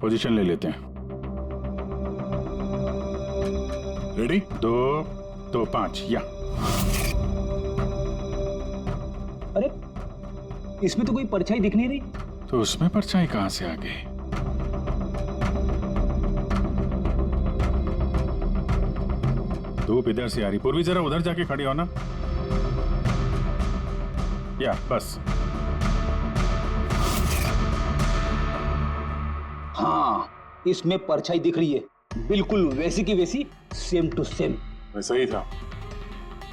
Position ले लेते हैं। रेडी? 2 2 5 या। अरे इसमें तो कोई परछाई दिख नहीं रही। तो उसमें परछाई कहां से आ गई? धूप इधर से आ रही। पूर्वी जरा उधर जाके खड़ी हो ना। या बस। हाँ, इसमें परछाई दिख रही है, बिल्कुल वैसी की वैसी, सेम टू सेम। वैसा ही था।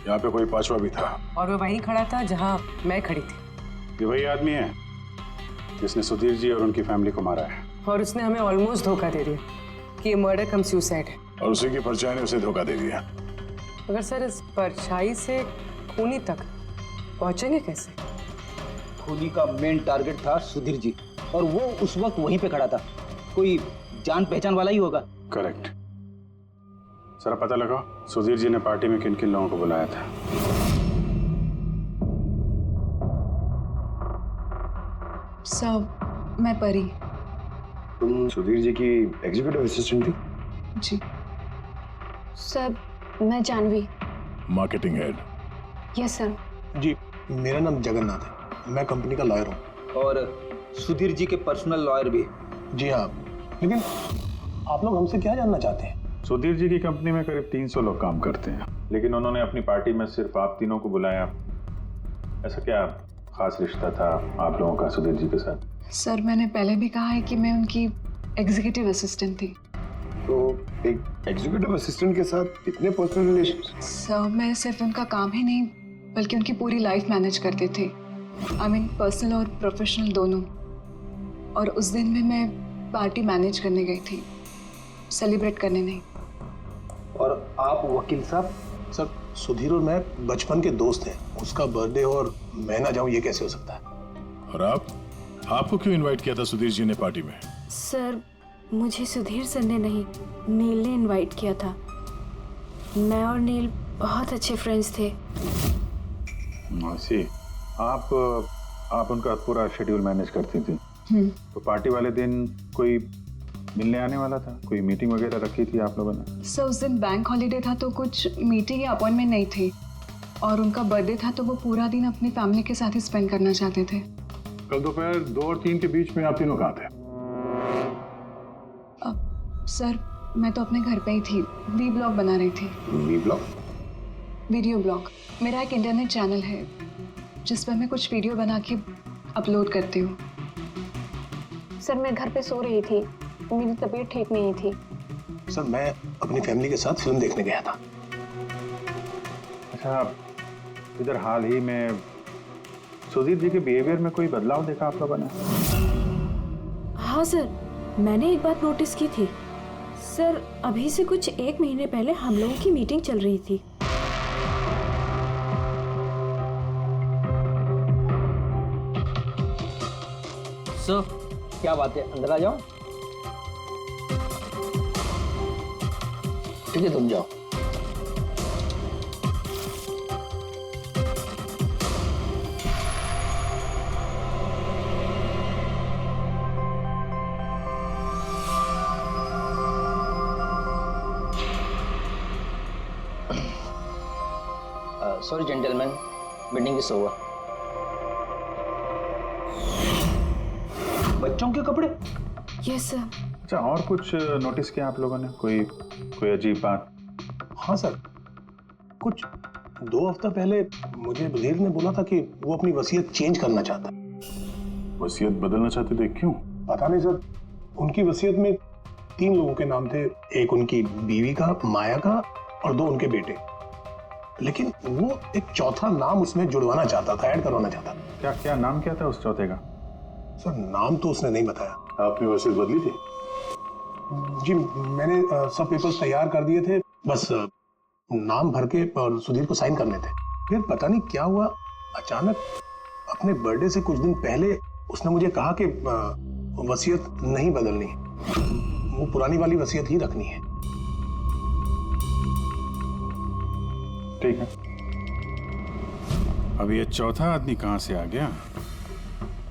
यहाँ पे कोई पांचवा भी था और वो वहीं खड़ा था जहां मैं खड़ी थी। ये वही आदमी है जिसने सुधीर जी और उनकी फैमिली को मारा है। और उसने हमें ऑलमोस्ट धोखा दे दिया कि ये मर्डर कम सुसाइड है। और उसी की परछाई ने उसे धोखा दे दिया। मगर सर इस परछाई से खूनी तक पहुंचेंगे कैसे? खूनी का मेन टारगेट था सुधीर जी, और वो उस वक्त वहीं पे खड़ा था। कोई जान पहचान वाला ही होगा। करेक्ट। जरा पता लगाओ सुधीर जी ने पार्टी में किन किन लोगों को बुलाया था। सर मैं परी। तुम सुधीर जी की एग्जीक्यूटिव असिस्टेंट थी? जी। सर मैं Janhvi. Marketing head. Yes sir. जी मेरा नाम जगन्नाथ है, मैं कंपनी का लॉयर हूँ। और सुधीर जी के पर्सनल लॉयर भी। जी हाँ, लेकिन आप लोग हमसे क्या जानना चाहते हैं? सुधीर जी की कंपनी में करीब 300 लोग काम करते हैं, लेकिन उन्होंने अपनी पार्टी में सिर्फ आप तीनों को बुलाया। ऐसा क्या खास रिश्ता था आप लोगों का सुधीर जी के साथ? सर मैंने पहले भी कहा है कि मैं उनकी एग्जीक्यूटिव असिस्टेंट थी। तो एक एग्जीक्यूटिव असिस्टेंट के साथ इतने पर्सनल रिलेशन? सर मैं सिर्फ उनका काम ही नहीं बल्कि उनकी पूरी लाइफ मैनेज करते थे। आई मीन पर्सनल और प्रोफेशनल दोनों। और उस दिन में मैं पार्टी मैनेज करने गई थी, सेलिब्रेट करने नहीं। और आप वकील साहब? सर सुधीर और मैं बचपन के दोस्त हैं, उसका बर्थडे और मैं ना जाऊँ ये कैसे हो सकता है? और आपको क्यों इनवाइट किया था सुधीर जी ने पार्टी में? सर मुझे सुधीर सर ने नहीं, नील ने इनवाइट किया था। मैं और नील बहुत अच्छे फ्रेंड्स थे। सी आप उनका पूरा शेड्यूल मैनेज करती थी। तो पार्टी वाले दिन कोई मिलने आने वाला था? कोई मीटिंग वगैरह रखी थी आप लोगों ने? सर उस दिन बैंक हॉलीडे था तो कुछ मीटिंग या अपॉइंटमेंट नहीं थी, और उनका बर्थडे था तो वो पूरा दिन अपनी फैमिली के साथ ही स्पेंड करना चाहते थे। कल दोपहर 2 और 3 के बीच में आप तीनों कहाँ थे? सर मैं तो अपने घर पे ही थी, वी ब्लॉग बना रही थी। Vlog? Video blog. मेरा एक इंटरनेट चैनल है जिस पर मैं कुछ वीडियो बना के अपलोड करती हूँ। सर मैं घर पे सो रही थी, मेरी तबीयत ठीक नहीं थी। सर मैं अपनी फैमिली के साथ फिल्म देखने गया था। अच्छा, इधर हाल ही में सुधीर जी के बिहेवियर में कोई बदलाव देखा आप लोगों ने? हाँ सर, मैंने एक बात नोटिस की थी। सर अभी से कुछ 1 महीने पहले हम लोगों की मीटिंग चल रही थी। सर क्या बात है, अंदर आ जाओ। ठीक है तुम जाओ। Sorry gentleman, meeting is over. बच्चों के कपड़े? Yes sir. अच्छा, और कुछ नोटिस किया आप लोगों ने? कोई अजीब बात? हाँ सर, कुछ 2 हफ्ता पहले मुझे सुधीर ने बोला था कि वो अपनी वसीयत चेंज करना चाहता। वसीयत बदलना चाहते थे, क्यों? पता नहीं सर, उनकी वसीयत में 3 लोगों के नाम थे, एक उनकी बीवी का, माया का, और 2 उनके बेटे। लेकिन वो एक चौथा नाम उसमें जुड़वाना चाहता था, ऐड करवाना चाहता था। क्या नाम क्या था उस चौथे का? सर नाम तो उसने नहीं बताया। आपने वसीयत बदली थी? जी मैंने सब पेपर्स तैयार कर दिए थे, बस नाम भर के और सुधीर को साइन करने थे। फिर पता नहीं क्या हुआ, अचानक अपने बर्थडे से कुछ दिन पहले उसने मुझे कहा कि वसीयत नहीं बदलनी, वो पुरानी वाली वसीयत ही रखनी है। ठीक है, अब ये चौथा आदमी कहां से आ गया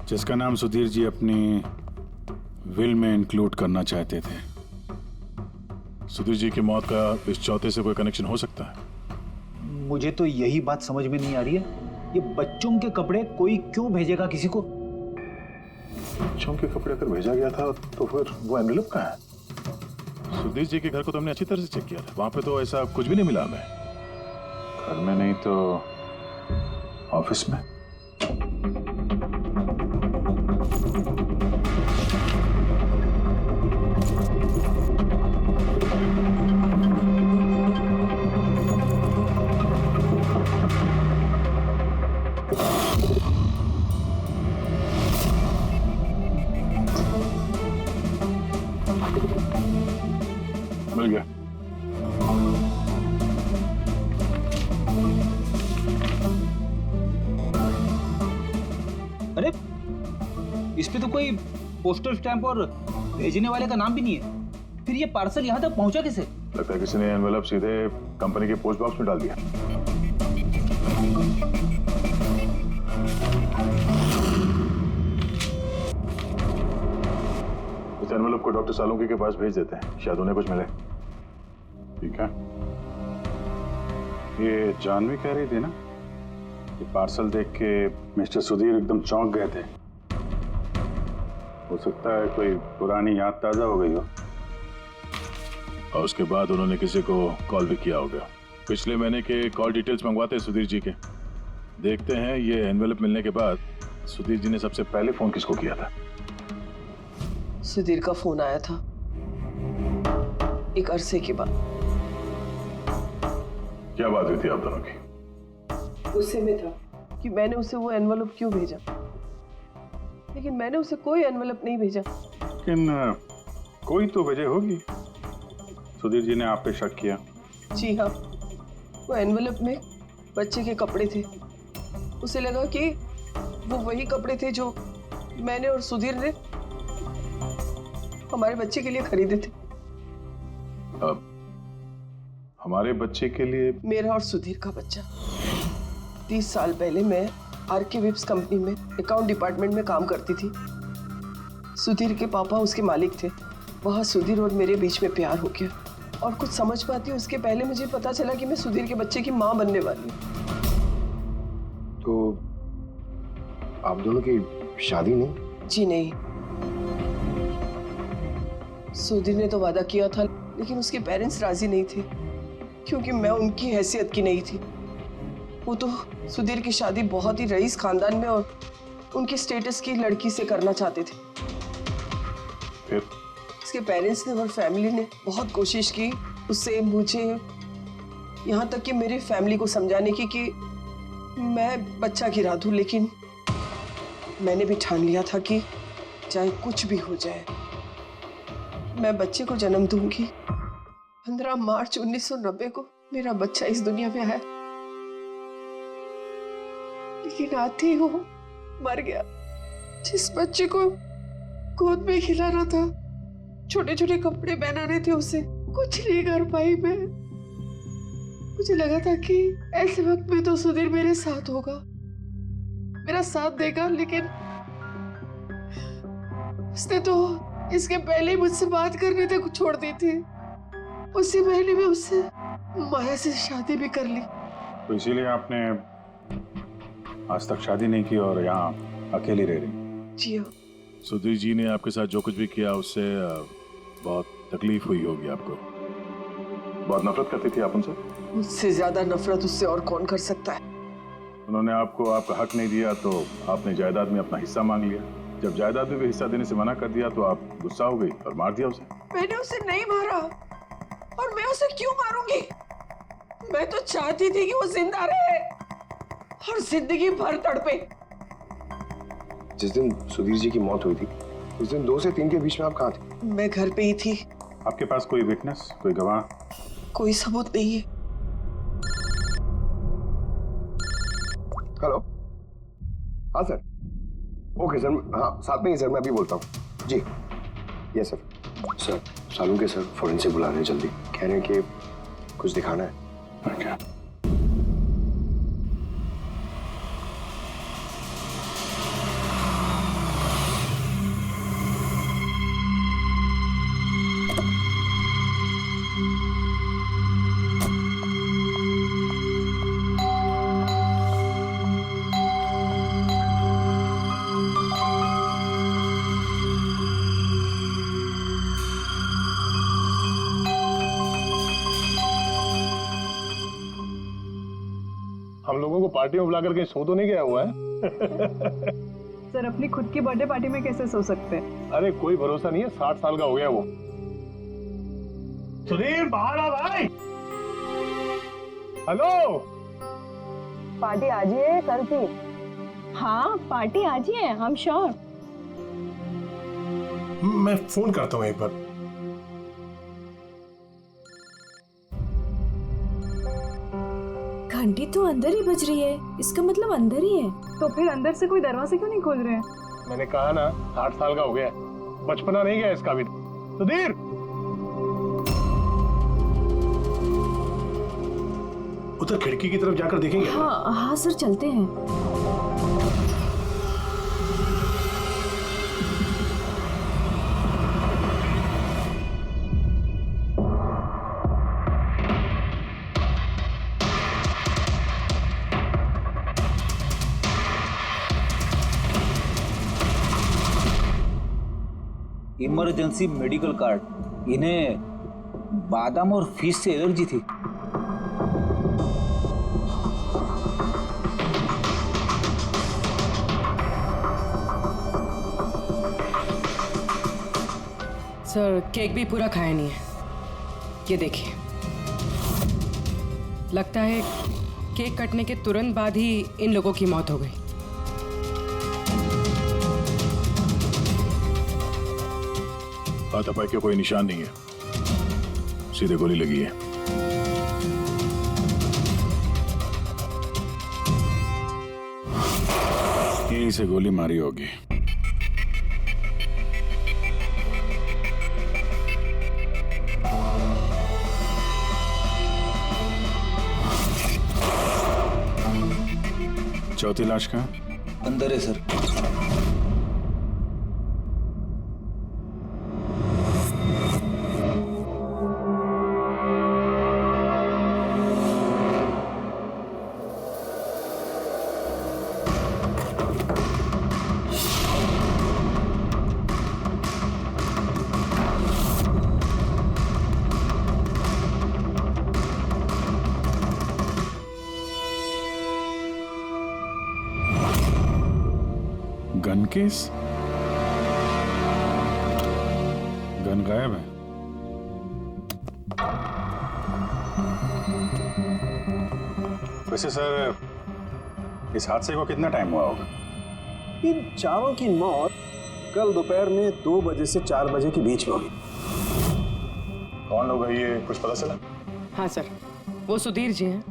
जिसका नाम सुधीर जी अपनी विल में इंक्लूड करना चाहते थे। सुधीर जी की मौत का इस चौथे से कोई कनेक्शन हो सकता है? मुझे तो यही बात समझ में नहीं आ रही है, ये बच्चों के कपड़े कोई क्यों भेजेगा किसी को? बच्चों के कपड़े अगर भेजा गया था तो फिर वो एनवेलप कहाँ है? सुधीर जी के घर को तो हमने अच्छी तरह से चेक किया था, वहां पे तो ऐसा कुछ भी नहीं मिला हमें। घर में नहीं तो ऑफिस में। मिल गया। अरे इस पे तो कोई पोस्टल स्टैंप और भेजने वाले का नाम भी नहीं है, फिर ये पार्सल यहाँ तक पहुंचा कैसे? लगता है किसी ने एनवेलप सीधे कंपनी के पोस्ट बॉक्स में डाल दिया। इस एनवेलप को डॉक्टर सालुंकी के पास भेज देते हैं, शायद उन्हें कुछ मिले। ठीक है। ये जानवी कह रही थी ना कि पार्सल देख के मिस्टर सुधीर एकदम चौंक गए थे। हो सकता है कोई पुरानी याद ताजा हो गई हो। और उसके बाद उन्होंने किसी को कॉल भी किया होगा। पिछले महीने के कॉल डिटेल्स मंगवाते हैं सुधीर जी के। देखते हैं ये एनवेलप मिलने के बाद सुधीर जी ने सबसे पहले फोन किसको किया था। सुधीर का फोन आया था एक अरसे के बाद। क्या बात हुई थी आप दोनों की? गुस्से में था कि मैंने उसे वो एनवेलप क्यों भेजा, लेकिन मैंने उसे कोई एनवेलप नहीं भेजा। लेकिन कोई तो वजह होगी। सुधीर जी ने आप पे शक किया। जी हाँ, वो एनवेलप में बच्चे के कपड़े थे। उसे लगा कि वो वही कपड़े थे जो मैंने और सुधीर ने हमारे बच्चे के लिए खरीदे थे। अब हमारे बच्चे के लिए? मेरा और सुधीर का बच्चा। 30 साल पहले मैं आरके विप्स कंपनी में अकाउंट डिपार्टमेंट में काम करती थी। सुधीर के पापा उसके मालिक थे। वहाँ सुधीर और मेरे बीच में प्यार हो गया, और कुछ समझ पाती उसके पहले मुझे पता चला कि मैं सुधीर के बच्चे की माँ बनने वाली हूँ। तो आप दोनों की शादी नहीं? जी नहीं। सुधीर ने तो वादा किया था, लेकिन उसके पेरेंट्स राजी नहीं थे, क्योंकि मैं उनकी हैसियत की नहीं थी। वो तो सुधीर की शादी बहुत ही रईस खानदान में और उनके स्टेटस की लड़की से करना चाहते थे। फिर उसके पेरेंट्स ने और फैमिली ने बहुत कोशिश की उससे, मुझे, यहाँ तक कि मेरी फैमिली को समझाने की कि मैं बच्चा गिरा दूं, लेकिन मैंने भी ठान लिया था कि चाहे कुछ भी हो जाए मैं बच्चे को जन्म दूंगी। 15 मार्च 1990 को मेरा बच्चा इस दुनिया में आया, लेकिन आते ही वो मर गया। जिस बच्चे को गोद में खिलाना था, छोटे छोटे कपड़े पहनाने थे, उसे कुछ नहीं कर पाई मैं। मुझे लगा था कि ऐसे वक्त में तो सुधीर मेरे साथ होगा, मेरा साथ देगा, लेकिन उसने तो इसके पहले ही मुझसे बात करने तक छोड़ दी थी। उसी महीने में उससे माया से शादी भी कर ली। तो इसीलिए आपने आज तक शादी नहीं की और यहाँ अकेली रह रही? जी हाँ। सुधीर जी ने आपके साथ जो कुछ भी किया उससे बहुत तकलीफ हुई होगी आपको। बहुत नफरत करती थी आप उनसे? मुझसे ज्यादा नफरत उससे और कौन कर सकता है। उन्होंने आपको आपका हक नहीं दिया तो आपने जायदाद में अपना हिस्सा मांग लिया। जब जायदाद में भी हिस्सा देने से मना कर दिया तो आप गुस्सा हो गई और मार दिया उसे। मैंने उसे नहीं मारा, और मैं उसे क्यों मारूंगी? मैं तो चाहती थी कि वो जिंदा रहे और जिंदगी भर तड़पे। जिस दिन सुधीर जी की मौत हुई थी उस दिन 2 से 3 के बीच में आप कहाँ थे? मैं घर पे ही थी। आपके पास कोई विटनेस, कोई गवाह? कोई सबूत नहीं है। हेलो, हाँ सर। ओके सर, हाँ साथ में ही सर, मैं अभी बोलता हूँ जी। Yes sir. Sir Salunke sir forensic बुला रहे हैं जल्दी, कह रहे हैं कि कुछ दिखाना है। Okay. हम लोगों को पार्टी में बुलाकर कहीं सो तो नहीं गया हुआ है? सर अपनी खुद की बर्थडे पार्टी में कैसे सो सकते हैं? अरे कोई भरोसा नहीं है, 60 साल का हो गया वो। सुधीर बाहर आ भाई। हेलो, पार्टी आज ही है कल की? हाँ पार्टी आज ही है, हम श्योर। मैं फोन करता हूँ एक बार। घंटी तो अंदर ही बज रही है, इसका मतलब अंदर ही है। तो फिर अंदर से कोई दरवाजे क्यों नहीं खोल रहे हैं? मैंने कहा ना 60 साल का हो गया, बचपना नहीं गया इसका भी। सुधीर, उधर खिड़की की तरफ जाकर देखेंगे। हाँ हाँ सर चलते हैं। Emergency medical card. इन्हें बादाम और फिश से एलर्जी थी। सर केक भी पूरा खाया नहीं है, ये देखिए। लगता है केक कटने के तुरंत बाद ही इन लोगों की मौत हो गई। हाथापाई का कोई निशान नहीं है, सीधे गोली लगी है। यहीं से गोली मारी होगी। चौथी लाश कहाँ? अंदर है सर। Gun case? गन गायब है। वैसे सर, इस हादसे को कितना टाइम हुआ होगा? इन चारों की मौत कल दोपहर में 2 बजे से 4 बजे के बीच में हुई। कौन लोग है ये, कुछ पता चला? हाँ सर, वो सुधीर जी हैं,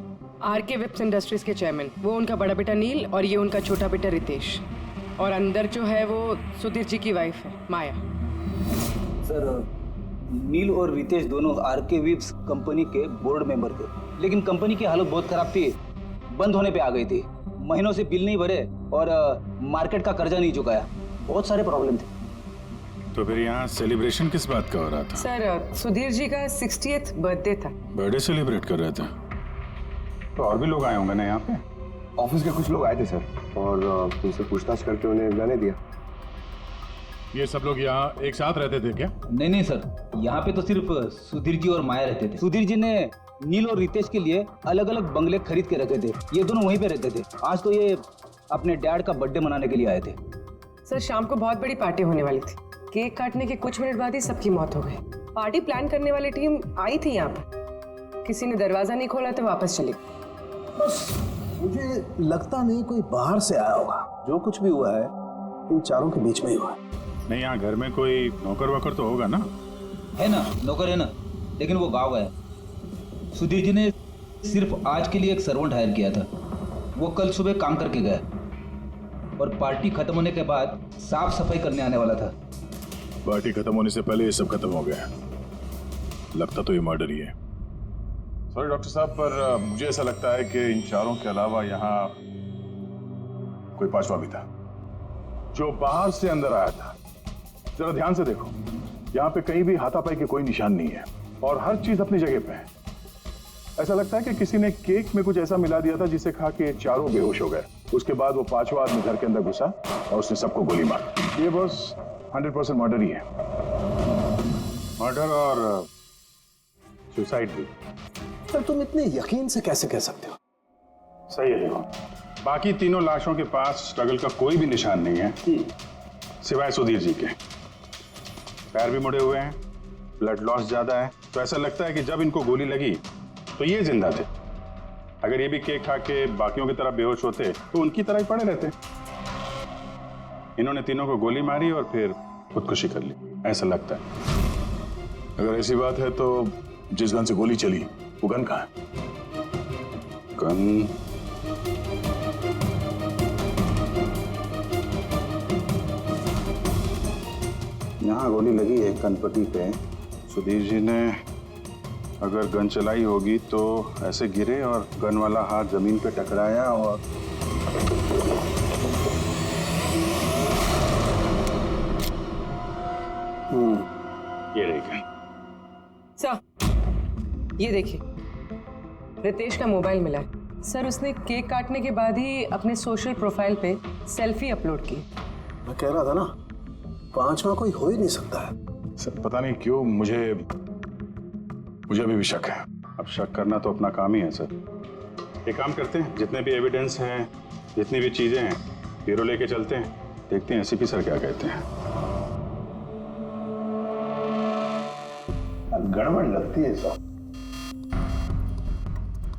आरके वेब्स इंडस्ट्रीज के चेयरमैन। वो उनका बड़ा बेटा नील और ये उनका छोटा बेटा रितेश। और अंदर जो है वो सुधीर जी की वाइफ है माया। सर नील और रितेश दोनों आरके वेब्स कंपनी के बोर्ड मेंबर थे, लेकिन कंपनी की हालत बहुत खराब थी, बंद होने पे आ गई थी। महीनों से बिल नहीं भरे और मार्केट का कर्जा नहीं चुकाया, बहुत सारे प्रॉब्लम थे। तो फिर यहाँ सेलिब्रेशन किस बात का हो रहा था? सर सुधीर जी का 60th बर्थडे था। बर्थडे सेलिब्रेट कर रहे थे? तो और भी लोग आए होंगे ना यहाँ पे? ऑफिस के कुछ लोग आए थे सर, और उनसे पूछताछ करके उन्हें जाने दिया। ये सब लोग यहाँ एक साथ रहते थे क्या? नहीं सर, यहाँ पे तो सिर्फ सुधीर जी और माया रहते थे। सुधीर जी ने नील और रितेश के लिए अलग अलग बंगले खरीद के रखे थे, ये दोनों वहीं पे रहते थे। आज तो ये अपने डैड का बर्थडे मनाने के लिए आए थे। सर शाम को बहुत बड़ी पार्टी होने वाली थी, केक काटने के कुछ मिनट बाद ही सबकी मौत हो गई। पार्टी प्लान करने वाली टीम आई थी यहाँ पर, किसी ने दरवाजा नहीं खोला तो वापस चली। बस मुझे लगता नहीं कोई बाहर से आया होगा। जो कुछ भी हुआ है इन चारों के बीच में ही हुआ है। नहीं, यहाँ घर में कोई नौकर वोकर तो होगा ना? है ना, नौकर है ना, लेकिन वो गाँव गया। सुधीर जी ने सिर्फ आज के लिए एक सर्वेंट हायर किया था, वो कल सुबह काम करके गया और पार्टी खत्म होने के बाद साफ सफाई करने आने वाला था। पार्टी खत्म होने से पहले ये सब खत्म हो गया। लगता तो ये मर्डर ही है। सॉरी डॉक्टर साहब, पर मुझे ऐसा लगता है कि इन चारों के अलावा यहाँ कोई पांचवा भी था जो बाहर से अंदर आया था। जरा ध्यान से देखो, यहाँ पे कहीं भी हाथापाई के कोई निशान नहीं है और हर चीज अपनी जगह पे है। ऐसा लगता है कि किसी ने केक में कुछ ऐसा मिला दिया था जिसे खा के चारों बेहोश हो गए। उसके बाद वो पांचवा आदमी घर के अंदर घुसा और उसने सबको गोली मारी। ये बस 100% मर्डर ही है। मर्डर और सुसाइड भी। सर तुम इतने यकीन से कैसे कह सकते हो? सही है। देखो, बाकी तीनों लाशों के पास स्ट्रगल का कोई भी निशान नहीं है सिवाय सुधीर जी के। पैर भी मुड़े हुए हैं, ब्लड लॉस ज्यादा है, तो ऐसा लगता है कि जब इनको गोली लगी तो ये जिंदा थे। अगर ये भी केक खा के बाकियों की तरह बेहोश होते तो उनकी तरह ही पड़े रहते। इन्होंने तीनों को गोली मारी और फिर खुदकुशी कर ली, ऐसा लगता है। अगर ऐसी बात है तो जिस गन से गोली चली वो गन कहाँ है? गन यहाँ गोली लगी है कनपटी पे। सुधीर जी ने अगर गन चलाई होगी तो ऐसे गिरे और गन वाला हाथ जमीन पे टकराया और ये रही गन। सर ये देखिए, रितेश का मोबाइल मिला है। सर उसने केक काटने के बाद ही अपने सोशल प्रोफाइल पे सेल्फी अपलोड की। मैं कह रहा था ना, पांचवा कोई हो ही नहीं सकता है। सर पता नहीं क्यों मुझे अभी भी शक है। अब शक करना तो अपना काम ही है सर। एक काम करते हैं, जितने भी एविडेंस हैं, जितनी भी चीजें हैं, ब्यूरो लेके चलते हैं, देखते हैं एसीपी सर क्या कहते हैं। गड़बड़ लगती है सब।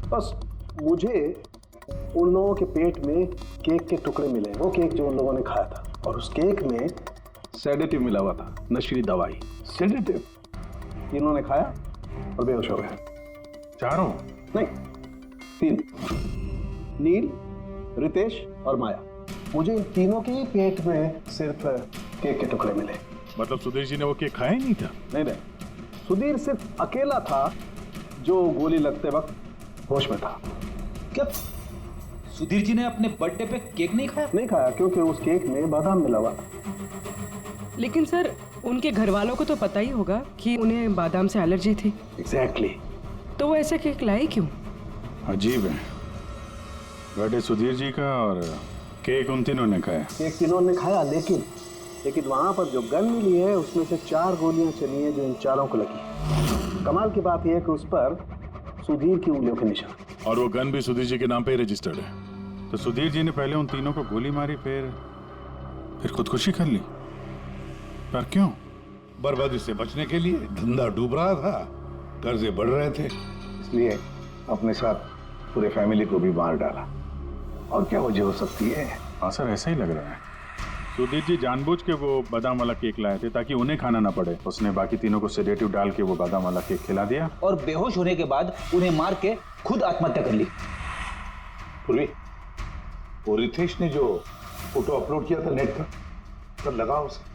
बस मुझे उन लोगों के पेट में केक के टुकड़े मिले, वो केक जो उन लोगों ने खाया था, और उस केक में सेडेटिव मिला हुआ था, नशीली दवाई। सेडेटिव इन्होंने खाया और बेहोश हो गए। चारों? नहीं, 3, नील, रितेश और माया। मुझे इन तीनों के ही पेट में सिर्फ केक के टुकड़े मिले। मतलब सुधीर जी ने वो केक खाया ही नहीं था? नहीं, सुधीर सिर्फ अकेला था जो गोली लगते वक्त होश में था। क्या सुधीर जी ने अपने बर्थडे पे केक नहीं खाया? नहीं खाया, क्योंकि उस केक में बादाम मिला हुआ था। लेकिन सर उनके घर वालों को तो पता ही होगा कि उन्हें बादाम से एलर्जी थी। एग्जैक्टली। तो वो ऐसा केक लाए क्यों? अजीब है, बर्थडे सुधीर जी का और केक उन तीनों ने खाया। केक तीनों ने खाया, लेकिन वहां पर जो गन मिली है उसमें से 4 गोलियां चली हैं जो इन चारों को लगी। कमाल की बात यह है कि उस पर सुधीर की उंगलियों के निशान। और वो गन भी सुधीर जी के नाम पे ही रजिस्टर्ड है। तो सुधीर जी ने पहले उन तीनों को गोली मारी, फिर खुदकुशी कर ली। पर क्यों? बर्बादी से बचने के लिए। धंधा डूब रहा था, कर्जे बढ़ रहे थे, इसलिए अपने साथ पूरे फैमिली को भी मार डाला। और क्या वजह हो सकती है? हाँ सर, ऐसा ही लग रहा है। सुधीर जी जानबूझ के वो बादाम वाला केक लाए थे ताकि उन्हें खाना ना पड़े। उसने बाकी तीनों को सेडेटिव डाल के वो बादाम वाला केक खिला दिया और बेहोश होने के बाद उन्हें मार के खुद आत्महत्या कर ली। पूर्वी, वो रितेश ने जो फोटो अपलोड किया था नेट पर, तब लगा उसे।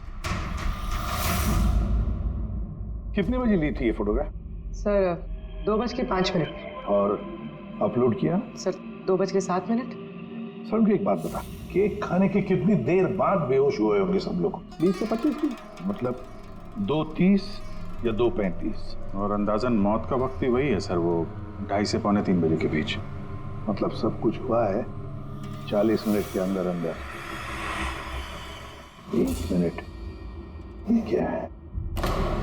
कितने बजे ली थी ये फोटोग्राफ? सर 2:05। और अपलोड किया? सर 2:07। सर उनको एक बात बता, केक खाने के कितनी देर बाद बेहोश हुए होंगे सब लोग? 20 से 25 मिनट, मतलब 2:30 या 2:35। और अंदाजन मौत का वक्त भी वही है सर, वो 2:30 से 2:45 बजे के बीच। मतलब सब कुछ हुआ है 40 मिनट के अंदर अंदर। 1 मिनट, ये क्या है?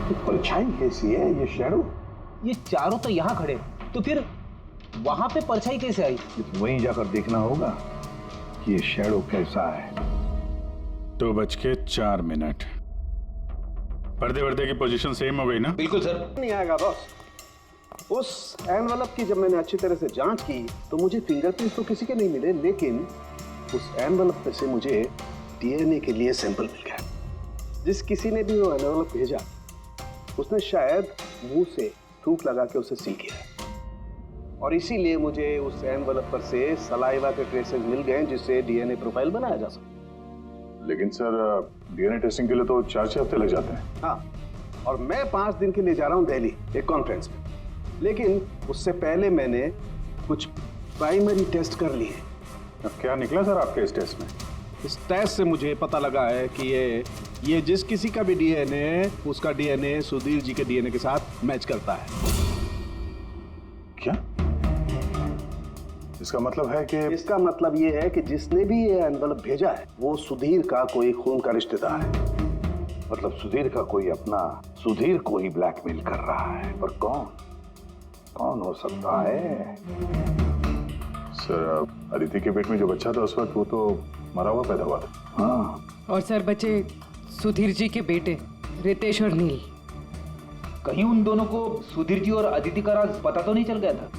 ये परछाई कैसी है? ये शैडो? ये चारों तो यहाँ खड़े, तो फिर वहां पे परछाई कैसे आई? वहीं जाकर देखना होगा कि ये शैडो कैसा है। 2:04। पर्दे वर्दे की पोजीशन सेम हो गई ना? बिल्कुल सर। नहीं आएगा बॉस। उस एनवेलप की जब मैंने अच्छी तरह से जांच की तो मुझे फिंगरप्रिंट्स तो किसी के नहीं मिले, लेकिन उस एनवेलप पे से मुझे डीएनए के लिए सैंपल मिल गया। जिस किसी ने भी वो एनवेलप भेजा उसने शायद मुंह से थूक लगा के उसे सील किया है, और इसीलिए मुझे उस एनवेलप पर से सलाइवा के ट्रेसेस मिल गए जिससे डीएनए प्रोफाइल बनाया जा सकता। लेकिन सर डीएनए टेस्टिंग के लिए तो 4-6 हफ्ते लग जाते हैं। हाँ, और मैं 5 दिन के लिए जा रहा हूँ दिल्ली एक कॉन्फ्रेंस में, लेकिन उससे पहले मैंने कुछ प्राइमरी टेस्ट कर लिए। अब क्या निकला सर आपके इस टेस्ट में? इस टेस्ट से मुझे पता लगा है कि ये जिस किसी का भी डीएनए है उसका डीएनए सुधीर जी के डीएनए के साथ मैच करता है। क्या? इसका मतलब है कि इसका मतलब ये है कि जिसने भी ये एनवेलप भेजा है वो सुधीर का कोई खून का रिश्तेदार है। मतलब सुधीर का कोई अपना सुधीर को ही ब्लैकमेल कर रहा है। पर कौन हो सकता है? सर अदिति के पेट में जो बच्चा था उस वक्त वो तो मरा हुआ पैदा हुआ था। हाँ, और सर बचे सुधीर जी के बेटे रितेश और नील। कहीं उन दोनों को सुधीर जी और अदिति का राज पता तो नहीं चल गया था?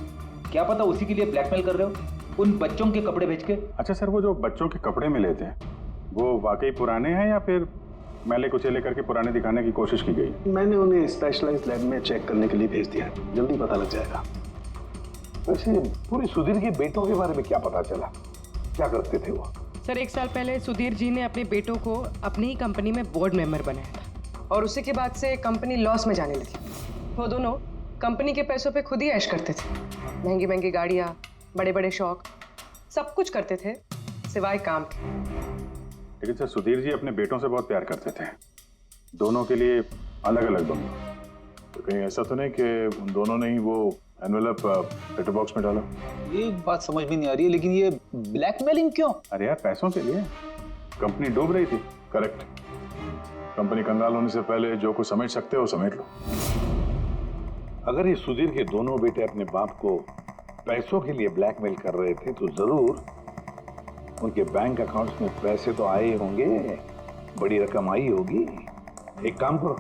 क्या पता उसी के लिए ब्लैकमेल कर रहे हो उन बच्चों के कपड़े भेज के। अच्छा सर, वो जो बच्चों के कपड़े मिले थे वो वाकई पुराने हैं या फिर मैले कुचेले करके पुराने दिखाने की कोशिश की गई? मैंने उन्हें स्पेशलाइज्ड लैब में चेक करने के लिए भेज दिया, जल्दी पता लग जाएगा। वैसे पूरी सुधीर के बेटों के बारे में क्या पता चला? क्या करते थे वो? सर 1 साल पहले सुधीर जी ने अपने बेटों को अपनी ही कंपनी में बोर्ड मेंबर बनाया था और उसी के बाद से कंपनी लॉस में जाने लगी। वो दोनों कंपनी के पैसों पे खुद ही ऐश करते थे, महंगी महंगी गाड़ियाँ, बड़े बड़े शौक, सब कुछ करते थे सिवाय काम के। लेकिन सर सुधीर जी अपने बेटों से बहुत प्यार करते थे, दोनों के लिए अलग अलग बंगले। तो कहीं ऐसा तो नहीं कि उन दोनों ने ही वो एनवेलप लेटर बॉक्स में डाला? ये बात समझ में नहीं आ रही है, लेकिन ये ब्लैकमेलिंग क्यों? अरे यार पैसों के लिए, कंपनी डूब रही थी। करेक्ट, कंपनी कंगाल होने से पहले जो कुछ समेट सकते हो समेट लो। अगर ये सुधीर के दोनों बेटे अपने बाप को पैसों के लिए ब्लैकमेल कर रहे थे तो जरूर उनके बैंक अकाउंट्स में पैसे तो आए होंगे, बड़ी रकम आई होगी। एक काम करो,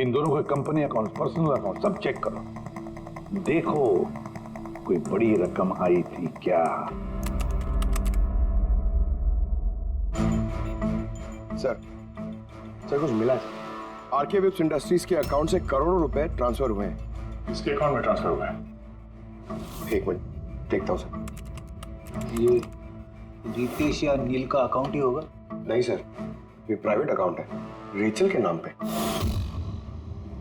इन दोनों के कंपनी अकाउंट, पर्सनल अकाउंट सब चेक करो, देखो कोई बड़ी रकम आई थी क्या। सर कुछ मिला है? आरके वेब्स इंडस्ट्रीज के अकाउंट से करोड़ों रुपए ट्रांसफर हुए हैं। इसके अकाउंट में ट्रांसफर हुआ है? एक मिनट देखता हूँ सर। ये रितेश या नील का अकाउंट ही होगा? नहीं सर, ये प्राइवेट अकाउंट है, रेचल के नाम पे।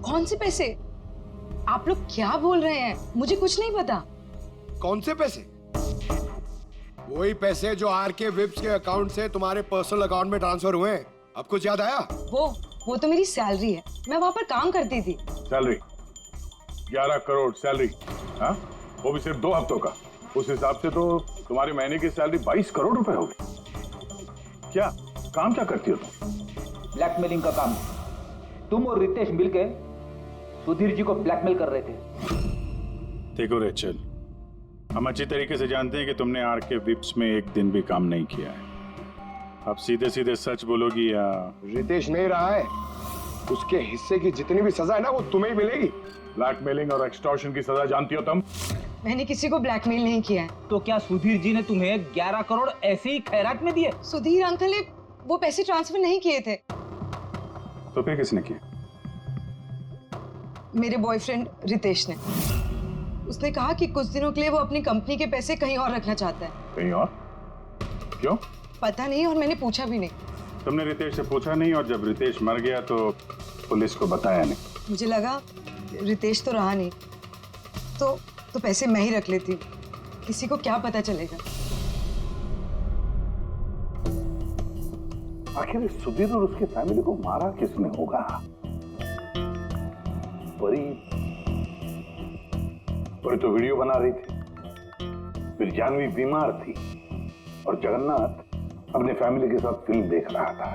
कौन से पैसे? आप लोग क्या बोल रहे हैं? मुझे कुछ नहीं पता। कौन से पैसे? वही पैसे जो आरके विप्स के अकाउंट से तुम्हारे पर्सनल अकाउंट में ट्रांसफर हुए हैं। अब कुछ याद आया? वो तो मेरी सैलरी है, मैं वहां पर काम करती थी। Salary 11 crore salary? हाँ, वो भी सिर्फ 2 हफ्तों का। उस हिसाब से तो तुम्हारी महीने की सैलरी 22 करोड़ रुपए हो गई। क्या काम क्या करती हो तुम? ब्लैकमेलिंग का काम। तुम और रितेश मिलके सुधीर जी को ब्लैकमेल कर रहे थे। देखो रेचल, हम अच्छी तरीके से जानते हैं कि तुमने आरके विप्स में एक दिन भी काम नहीं किया है। अब सीधे सीधे सच बोलोगी या? रितेश नहीं रहा है, उसके हिस्से की जितनी भी सजा है ना वो तुम्हें ही मिलेगी। ब्लैकमेलिंग और एक्सटॉर्शन की सजा जानती हो तुम? मैंने किसी को ब्लैकमेल नहीं किया है। तो क्या सुधीर जी ने तुम्हें 11 करोड़ ऐसे ही खैरात में दिए? सुधीर अंकल ने वो पैसे ट्रांसफर नहीं किए थे। तो फिर किसने किया? मेरे बॉयफ्रेंड रितेश ने। उसने कहा कि कुछ दिनों के लिए वो अपनी कंपनी के पैसे कहीं और रखना चाहता है। कहीं और? क्यों? पता नहीं, और मैंने पूछा भी नहीं। तुमने रितेश से पूछा नहीं, और जब रितेश मर गया तो पुलिस को बताया नहीं? मुझे लगा रितेश तो रहा नहीं, तो पैसे मैं ही रख लेती, किसी को क्या पता चलेगा। आखिर सुधीर और उसकी फैमिली को मारा किसने होगा? परी तो वीडियो बना रही थी, फिर जानवी बीमार थी और जगन्नाथ अपने फैमिली के साथ फिल्म देख रहा था।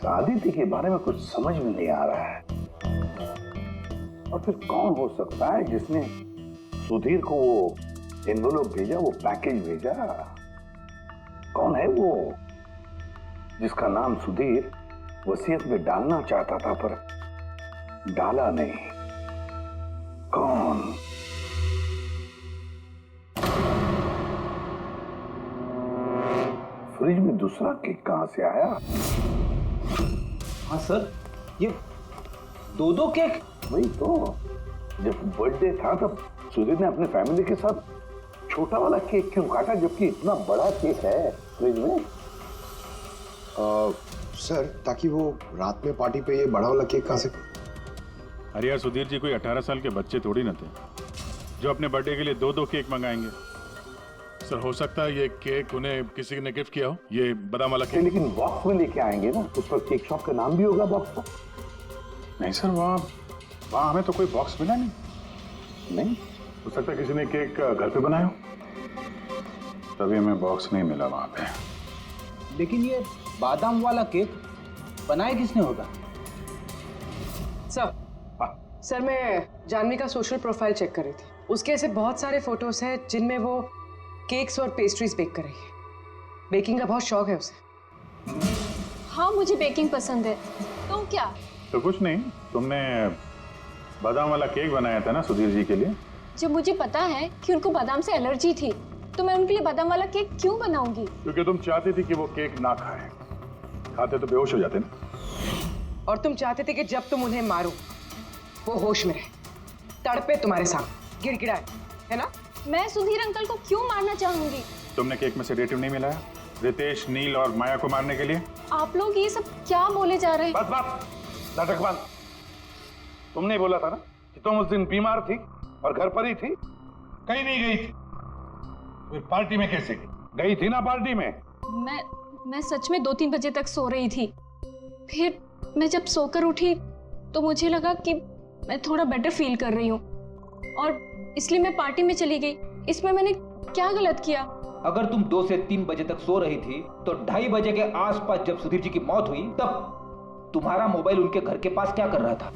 आदित्य के बारे में कुछ समझ में नहीं आ रहा है। और फिर कौन हो सकता है जिसने सुधीर को वो एनवेलप भेजा, वो पैकेज भेजा? कौन है वो जिसका नाम सुधीर वसीयत में डालना चाहता था पर डाला नहीं? कौन? फ्रिज में दूसरा केक कहां से आया? हाँ सर, ये 2 केक। वही तो, जब बर्थडे था तब सुधीर ने अपने फैमिली के साथ छोटा वाला केक क्यों काटा जबकि इतना बड़ा केक है फ्रिज में? सर, ताकि वो रात में पार्टी पे ये बड़ा वाला केक खा सके। अरे यार, सुधीर जी कोई 18 साल के बच्चे थोड़ी ना थे जो अपने बर्थडे के लिए 2 केक मंगाएंगे। सर हो सकता है ये केक उन्हें किसी ने गिफ्ट किया हो, ये बादाम वाला केक। लेकिन बॉक्स में लेके आएंगे ना, उस पर केक शॉप का नाम भी होगा बॉक्स पर। नहीं सर, वहाँ हमें तो कोई बॉक्स मिला नहीं। हो सकता है किसी ने केक घर पे बनाया हो, तभी हमें बॉक्स नहीं मिला वहाँ पे। लेकिन ये बादाम वाला केक बनाया किसने होगा? सर मैं जानवी का सोशल प्रोफाइल चेक कर रही थी। उसके ऐसे बहुत सारे फोटोज हैं जिनमें वो केक्स और पेस्ट्रीज बेक कर रही है। बेकिंग का बहुत शौक है उसे। हाँ, मुझे बेकिंग पसंद है। तो क्या? तो कुछ नहीं, तुमने बादाम वाला केक बनाया था ना सुधीर जी के लिए। जब मुझे पता है कि उनको बादाम से एलर्जी थी तो मैं उनके लिए बादाम वाला केक क्यों बनाऊंगी? क्योंकि तुम चाहती थी कि वो केक ना खाए, खाते तो बेहोश हो जाते ना। और तुम चाहते थे कि जब तुम उन्हें मारो वो होश में रहे, तड़पे तुम्हारे सामने, गिड़गिड़ाए, है ना? मैं सुधीर अंकल को क्यों मारना चाहूंगी? तुमने केक में सेडेटिव नहीं मिलाया रितेश, नील और माया को मारने के लिए? आप लोग ये सब क्या बोले जा रहे हैं? बस बस, नाटक बंद। तुमने बोला था ना कि तुम उस दिन बीमार थी और घर पर ही थी, कहीं नहीं गई थी। फिर पार्टी में कैसे गई थी ना पार्टी में? मैं सच में 2-3 बजे तक सो रही थी। फिर मैं जब सोकर उठी तो मुझे लगा कि मैं थोड़ा बेटर फील कर रही हूँ और इसलिए मैं पार्टी में चली गई। इसमें मैंने क्या गलत किया? अगर तुम 2 से 3 बजे तक सो रही थी तो 2:30 बजे के आसपास जब सुधीर जी की मौत हुई तब तुम्हारा मोबाइल उनके घर के पास क्या कर रहा था?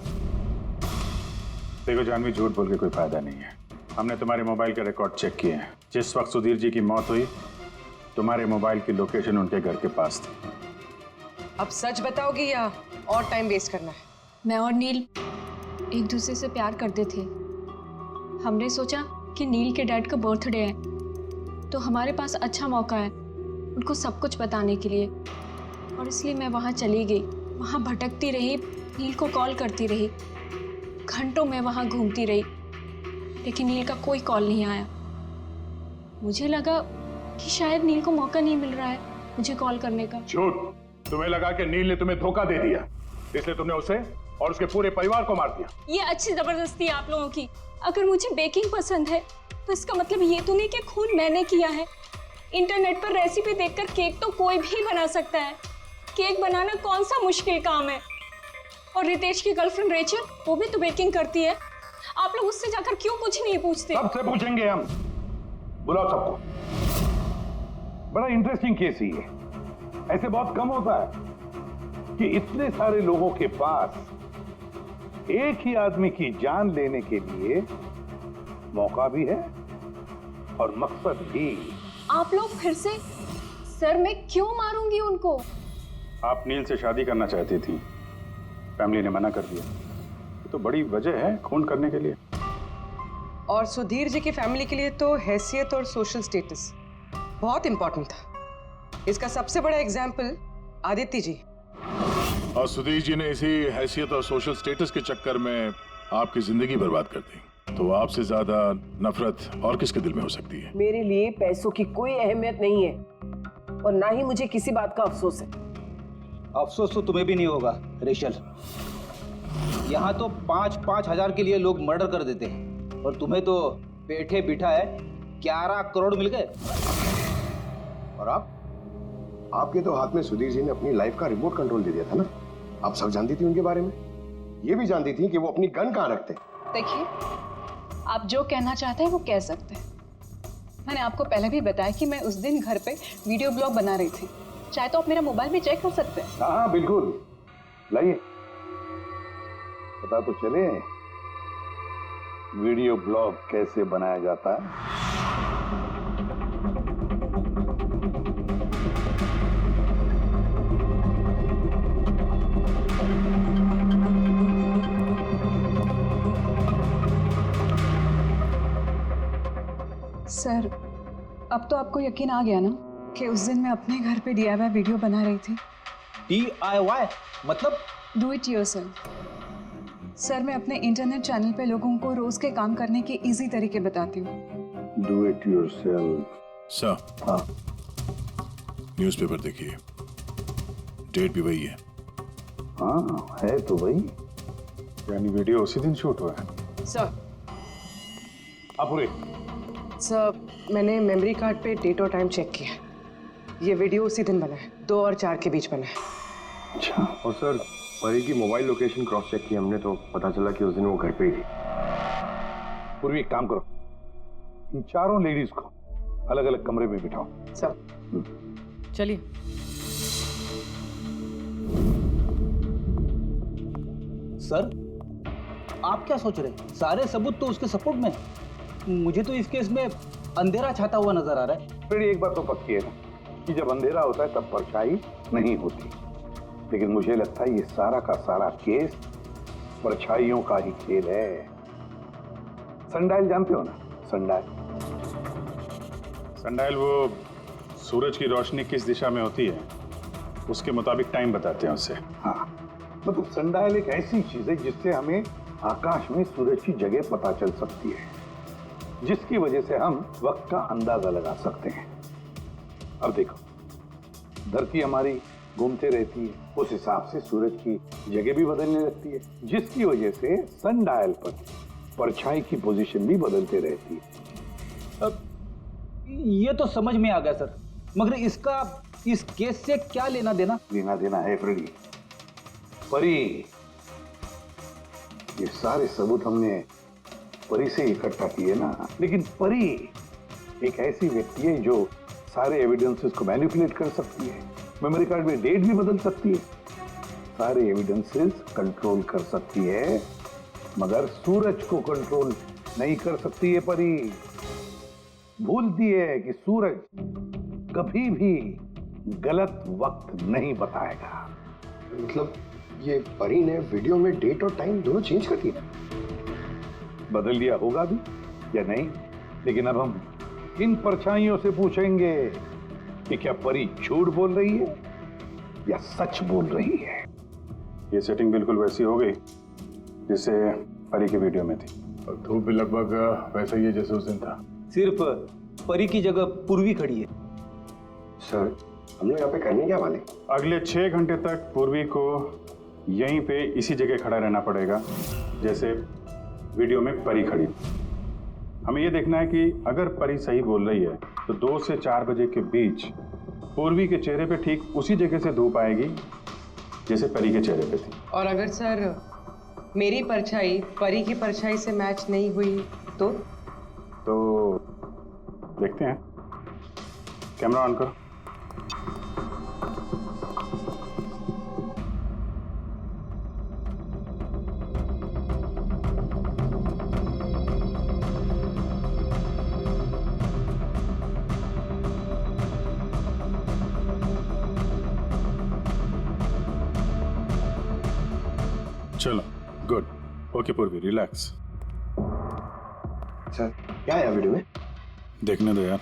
देखो जानवी, झूठ बोल के कोई फायदा नहीं है। हमने तुम्हारे मोबाइल के रिकॉर्ड चेक किए हैं। जिस वक्त सुधीर जी की मौत हुई तुम्हारे मोबाइल की लोकेशन उनके घर के पास थी। अब सच बताओगी या और टाइम वेस्ट करना है? मैं और नील एक दूसरे से प्यार करते थे। हमने सोचा कि नील के डैड का बर्थडे है तो हमारे पास अच्छा मौका है उनको सब कुछ बताने के लिए, और इसलिए मैं वहाँ चली गई। वहाँ भटकती रही, नील को कॉल करती रही, घंटों में वहाँ घूमती रही, लेकिन नील का कोई कॉल नहीं आया। मुझे लगा कि शायद नील को मौका नहीं मिल रहा है मुझे कॉल करने का। झूठ! तुम्हें लगा कि नील ने तुम्हें धोखा दे दिया, इसलिए तुमने उसे और उसके पूरे परिवार को मार दिया। ये अच्छी जबरदस्ती है आप लोगों की। अगर मुझे बेकिंग पसंद है तो इसका मतलब ये तो नहीं कि खून मैंने किया है। इंटरनेट पर रेसिपी देखकर केक तो कोई भी बना सकता है। केक बनाना कौन सा मुश्किल काम है? और रितेश की गर्लफ्रेंड रेचल, वो भी तो बेकिंग करती है। आप लोग उससे जाकर क्यों कुछ नहीं पूछते? सबसे पूछेंगे हम, बुलाओ सबको। बड़ा इंटरेस्टिंग केस ही है। ऐसे बहुत कम होता है कि इतने सारे लोगों के पास एक ही आदमी की जान लेने के लिए मौका भी है और मकसद भी। आप लोग फिर से? सर, मैं क्यों मारूंगी उनको? आप नील से शादी करना चाहती थी, फैमिली ने मना कर दिया। ये तो बड़ी वजह है खून करने के लिए। और सुधीर जी की फैमिली के लिए तो हैसियत और सोशल स्टेटस बहुत इंपॉर्टेंट था। इसका सबसे बड़ा एग्जाम्पल आदित्य जी। और सुधीर जी ने इसी हैसियत और सोशल स्टेटस के चक्कर में आपकी जिंदगी बर्बाद कर दी। तो आपसे ज्यादा नफरत और किसके दिल में हो सकती है? मेरे लिए पैसों की कोई अहमियत नहीं है और ना ही मुझे किसी बात का अफसोस है। अफसोस तो तुम्हें भी नहीं होगा रेचल। यहाँ तो 5-5 हजार के लिए लोग मर्डर कर देते हैं और तुम्हें तो बैठे बिठाए 11 करोड़ मिल गए। और आपके तो हाथ में सुधीर जी ने अपनी लाइफ का रिमोट कंट्रोल दे दिया था ना। आप सब जानती थी उनके बारे में, ये भी जानती थी कि वो अपनी गन कहाँ रखते। देखिए, आप जो कहना चाहते हैं वो कह सकते हैं। मैंने आपको पहले भी बताया कि मैं उस दिन घर पे वीडियो ब्लॉग बना रही थी। चाहे तो आप मेरा मोबाइल भी चेक कर सकते हैं। हाँ बिल्कुल, लाइए, पता तो चले वीडियो ब्लॉग कैसे बनाया जाता है। सर, अब तो आपको यकीन आ गया ना कि उस दिन मैं अपने घर पे DIY वीडियो बना रही थी। DIY मतलब? Do it yourself. सर, मैं अपने इंटरनेट चैनल पे लोगों को रोज के काम करने के इजी तरीके बताती हूँ। Do it yourself. सर, हाँ, न्यूज़पेपर देखिए, डेट भी वही है। हाँ है तो वही। यानी वीडियो उसी दिन शूट हुआ है। सर, पूरे सर, मैंने मेमोरी कार्ड पे डेट और टाइम चेक किया। ये वीडियो उसी दिन बना है, 2 और 4 के बीच बना है। अच्छा। और सर, परी की मोबाइल लोकेशन क्रॉस चेक की हमने तो पता चला कि उस दिन वो घर पे ही थी। पूर्वी एक काम करो, इन चारों लेडीज को अलग अलग कमरे में बिठाओ। सर, चलिए। सर, आप क्या सोच रहे हैं? सारे सबूत तो उसके सपोर्ट में है। मुझे तो इस केस में अंधेरा छाता हुआ नजर आ रहा है। फिर एक बात तो पक्की है ना कि जब अंधेरा होता है तब परछाई नहीं होती, लेकिन मुझे लगता है ये सारा का सारा केस परछाइयों का ही खेल है। सनडायल जानते हो ना? सनडायल सनडायल वो सूरज की रोशनी किस दिशा में होती है उसके मुताबिक टाइम बताते हैं उससे। हाँ, मतलब सनडायल एक ऐसी चीज है जिससे हमें आकाश में सूरज की जगह पता चल सकती है, जिसकी वजह से हम वक्त का अंदाजा लगा सकते हैं। अब देखो, धरती हमारी घूमते रहती है, उस हिसाब से सूरज की जगह भी बदलने लगती है, जिसकी वजह से सनडायल पर परछाई की पोजीशन भी बदलते रहती है। अब ये तो समझ में आ गया सर, मगर इसका इस केस से क्या लेना देना? लेना देना है फ्रेडी। परी, ये सारे सबूत हमने परी से इकट्ठा किए ना, लेकिन परी एक ऐसी व्यक्ति है जो सारे एविडेंसेस को मैनिपुलेट कर सकती है, मेमोरी कार्ड में डेट भी बदल सकती है, सारे एविडेंसेस कंट्रोल कर सकती है, मगर सूरज को कंट्रोल नहीं कर सकती है परी। भूलती है कि सूरज कभी भी गलत वक्त नहीं बताएगा। मतलब ये परी ने वीडियो में डेट और टाइम दोनों चेंज कर दिया? बदल दिया होगा भी या नहीं, लेकिन अब हम इन परछाइयों से पूछेंगे कि क्या परी झूठ बोल रही है या सच बोल रही है। ये सेटिंग बिल्कुल वैसी हो गई जैसे परी की वीडियो में थी, और धूप भी लगभग वैसा ही है जैसे उस दिन था। सिर्फ परी की जगह पूर्वी खड़ी है। सर, हम लोग यहाँ पे करने क्या वाले? अगले 6 घंटे तक पूर्वी को यहीं पे इसी जगह खड़ा रहना पड़ेगा जैसे वीडियो में परी खड़ी। हमें ये देखना है कि अगर परी सही बोल रही है तो 2 से 4 बजे के बीच पूर्वी के चेहरे पे ठीक उसी जगह से धूप आएगी जैसे परी के चेहरे पे थी। और अगर सर मेरी परछाई परी की परछाई से मैच नहीं हुई तो देखते हैं। कैमरा ऑन करो। चलो, गुड। ओके पूर्वी, रिलैक्स। सर, क्या है वीडियो में? देखने दो यार।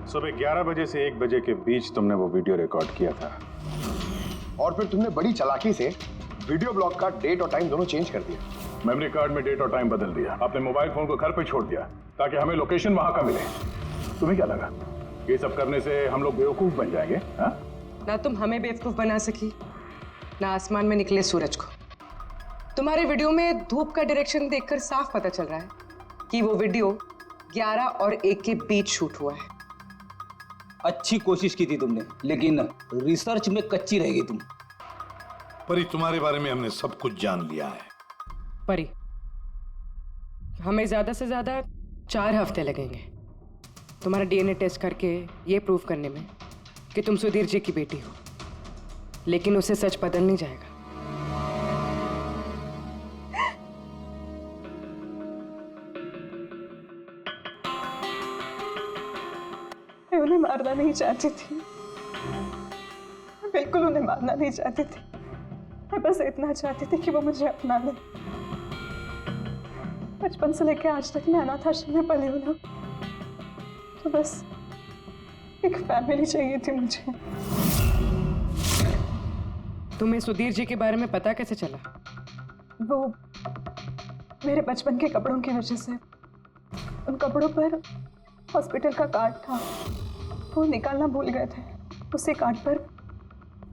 सुबह 11 बजे से 1 बजे के बीच तुमने वो वीडियो रिकॉर्ड किया था, और फिर तुमने बड़ी चालाकी से वीडियो ब्लॉग का डेट और टाइम दोनों चेंज कर दिया। मेमोरी कार्ड में डेट और टाइम बदल दिया। आपने मोबाइल फोन को घर पे छोड़ दिया ताकि हमें लोकेशन वहां का मिले। तुम्हें क्या लगा ये सब करने से हम लोग बेवकूफ बन जाएंगे? हाँ? ना तुम हमें बेवकूफ बना सकी, ना आसमान में निकले सूरज को। तुम्हारे वीडियो में धूप का डायरेक्शन देखकर साफ पता चल रहा है कि वो वीडियो 11 और 1 के बीच शूट हुआ है। अच्छी कोशिश की थी तुमने, लेकिन रिसर्च में कच्ची रह गई तुम। परी, तुम्हारे बारे में हमने सब कुछ जान लिया है। परी, हमें ज्यादा से ज्यादा 4 हफ्ते लगेंगे तुम्हारा डीएनए टेस्ट करके ये प्रूव करने में कि तुम सुधीर जी की बेटी हो, लेकिन उसे सच बदल नहीं जाएगा। मैं उन्हें मारना नहीं चाहती थी, मैं बिल्कुल उन्हें मारना नहीं चाहती थी। मैं बस इतना चाहती थी कि वो मुझे अपना ले। बचपन से लेकर आज तक मैं अनाथ आश्रम में पली हूँ ना, तो बस एक फैमिली चाहिए थी मुझे। तुम्हें सुधीर जी के बारे में पता कैसे चला? वो मेरे बचपन के कपड़ों की वजह से, उन कपड़ों पर हॉस्पिटल का कार्ड था, वो निकालना भूल गए थे। उसी कार्ड पर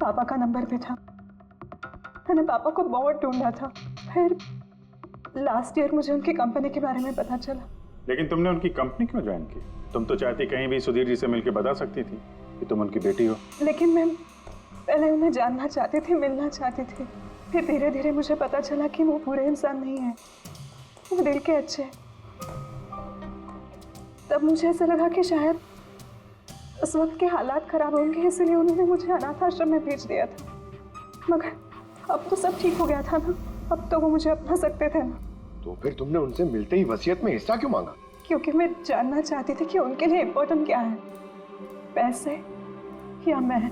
पापा का नंबर भी था। मैंने पापा को बहुत ढूंढा था, फिर लास्ट ईयर मुझे उनकी कंपनी के बारे में पता चला। लेकिन तुमने उनकी कंपनी क्यों ज्वाइन की? तुम तो चाहती कहीं भी सुधीर जी से मिलकर बता सकती थी कि तुम उनकी बेटी हो। लेकिन मैं पहले उन्हें जानना चाहती थी, मिलना चाहती थी। फिर धीरे धीरे मुझे पता चला कि वो पूरे इंसान नहीं है, वो दिल के अच्छे। तब मुझे ऐसा लगा कि शायद उस वक्त के हालात खराब होंगे, इसलिए उन्होंने मुझे अनाथ आश्रम में भेज दिया था। मगर अब तो सब ठीक हो गया था ना, अब तो वो मुझे अपना सकते थे ना। तो फिर तुमने उनसे मिलते ही वसीयत में हिस्सा क्यों मांगा? क्योंकि मैं जानना चाहती थी कि उनके लिए इम्पोर्टेंट क्या है, पैसे या मैं।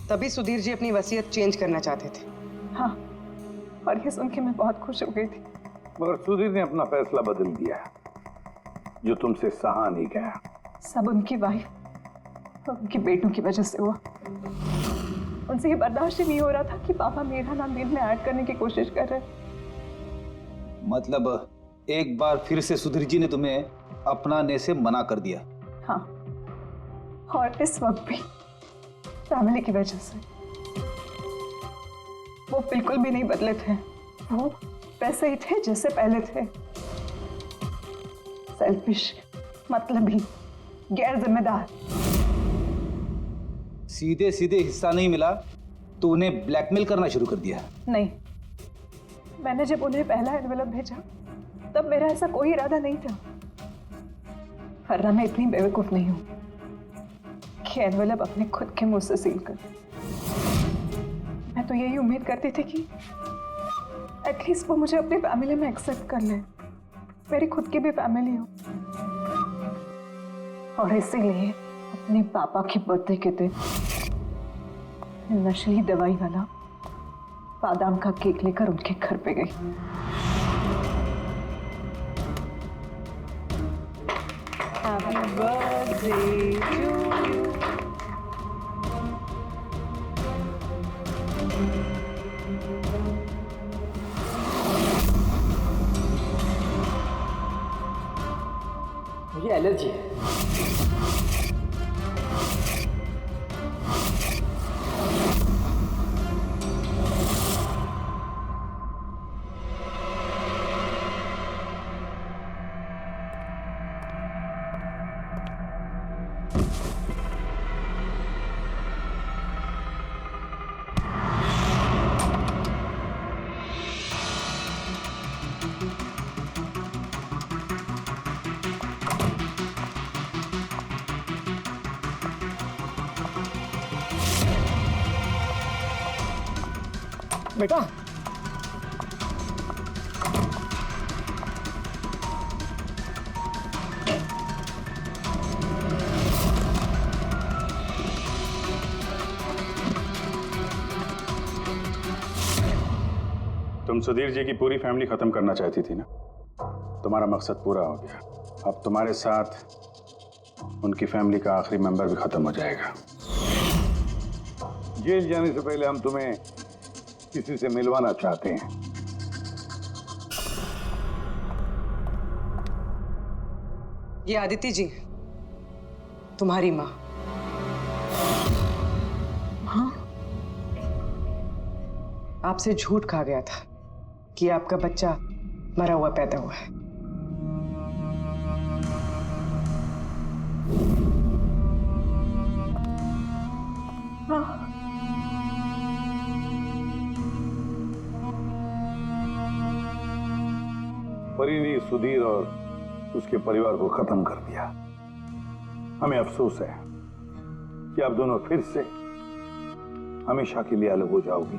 तभी सुधीर जी अपनी वसीयत चेंज करना चाहते थे। हाँ, और ये सुन के मैं बहुत खुश हो गई थी। मगर सुधीर ने अपना फैसला बदल दिया, जो तुमसे सहा नहीं गया। सब उनकी वाइफ और उनके बेटों की वजह से हुआ। उनसे ये बर्दाश्त ही नहीं हो रहा था कि पापा मेरा नाम बिल में ऐड करने की कोशिश कर रहे। मतलब एक बार फिर से सुधीर जी ने तुम्हें अपनाने से मना कर दिया? हाँ, और इस वक्त भी फैमिली की वजह से। वो बिल्कुल भी नहीं बदले थे, वो वैसे ही थे जैसे पहले थे। सेल्फिश, मतलबी, गैर जिम्मेदार। सीधे सीधे हिस्सा नहीं मिला तो उन्हें ब्लैकमेल करना शुरू कर दिया? नहीं, मैंने जब उन्हें पहला एनवेलप भेजा तब मेरा ऐसा कोई इरादा नहीं था। वरना मैं इतनी बेवकूफ नहीं हूं कि एनवेलप अपने खुद के मुंह से सील कर। मैं तो यही उम्मीद करती थी कि एटलीस्ट वो मुझे अपनी फैमिली में एक्सेप्ट कर ले, मेरी खुद की भी फैमिली हो। और इसीलिए अपने पापा के बर्थडे के दिन नशीली दवाई वाला बादाम का केक लेकर उनके घर पे गई। Happy birthday to you. मुझे एलर्जी है। बेटा, तुम सुधीर जी की पूरी फैमिली खत्म करना चाहती थी ना? तुम्हारा मकसद पूरा हो गया। अब तुम्हारे साथ उनकी फैमिली का आखिरी मेंबर भी खत्म हो जाएगा। जेल जाने से पहले हम तुम्हें किसी से मिलवाना चाहते हैं। ये आदिति जी, तुम्हारी माँ। हाँ? आपसे झूठ कहा गया था कि आपका बच्चा मरा हुआ पैदा हुआ है। हाँ। परी ने सुधीर और उसके परिवार को खत्म कर दिया। हमें अफसोस है कि आप दोनों फिर से हमेशा के लिए अलग हो जाओगी।